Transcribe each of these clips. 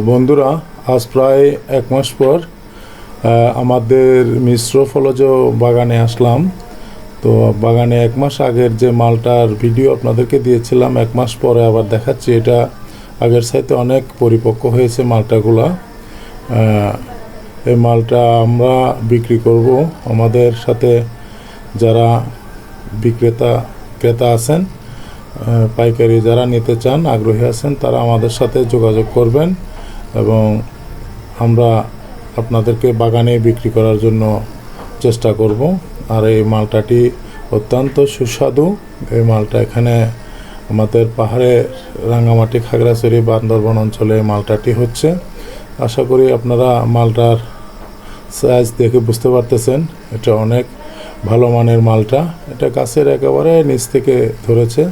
বন্ধুরা, আজ প্রায় এক মাস পর আমাদের মিশ্র ফলজ বাগানে আসলাম। তো বাগানে এক মাস আগের যে মালটার ভিডিও আপনাদেরকে দিয়েছিলাম, এক মাস পরে আবার দেখাচ্ছি। এটা আগের চাইতে অনেক পরিপক্ক হয়েছে মালটাগুলা। এই মালটা আমরা বিক্রি করব। আমাদের সাথে যারা ক্রেতা আছেন, পাইকারি যারা নিতে চান, আগ্রহী আছেন, তারা আমাদের সাথে যোগাযোগ করবেন এবং আমরা আপনাদেরকে বাগানে বিক্রি করার জন্য চেষ্টা করব। আর এই মালটাটি অত্যন্ত সুস্বাদু। এই মালটা এখানে আমাদের পাহাড়ে রাঙ্গামাটি, খাগড়াছড়ি, বান্দরবান অঞ্চলে এই মালটাটি হচ্ছে। আশা করি আপনারা মালটার সাইজ দেখে বুঝতে পারতেছেন, এটা অনেক ভালো মানের মালটা। এটা গাছের একেবারে নিচ থেকে ধরেছে।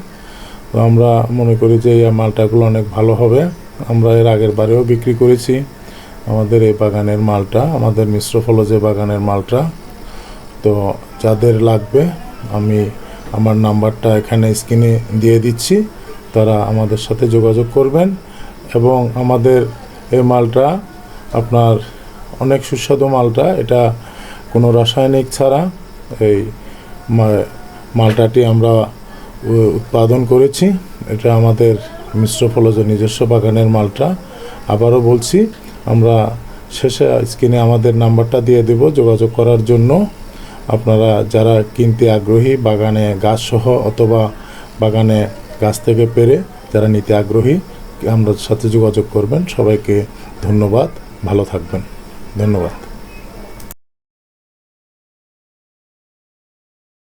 তো আমরা মনে করি যে এই মালটাগুলো অনেক ভালো হবে। আমরা এর আগের বারেও বিক্রি করেছি আমাদের এই বাগানের মালটা, আমাদের মিশ্র ফলজে বাগানের মালটা। তো যাদের লাগবে, আমি আমার নাম্বারটা এখানে স্ক্রিনে দিয়ে দিচ্ছি, তারা আমাদের সাথে যোগাযোগ করবেন। এবং আমাদের এই মালটা আপনার অনেক সুস্বাদু মালটা। এটা কোনো রাসায়নিক ছাড়া এই মালটাটি আমরা উৎপাদন করেছি। এটা আমাদের মিশ্র ফলজ নিজস্ব বাগানের মালটা। আবারও বলছি, আমরা শেষে স্ক্রিনে আমাদের নাম্বারটা দিয়ে দেব যোগাযোগ করার জন্য। আপনারা যারা কিনতে আগ্রহী, বাগানে গাছসহ অথবা বাগানে গাছ থেকে পেরে যারা নিতে আগ্রহী, আমাদের সাথে যোগাযোগ করবেন। সবাইকে ধন্যবাদ, ভালো থাকবেন। ধন্যবাদ।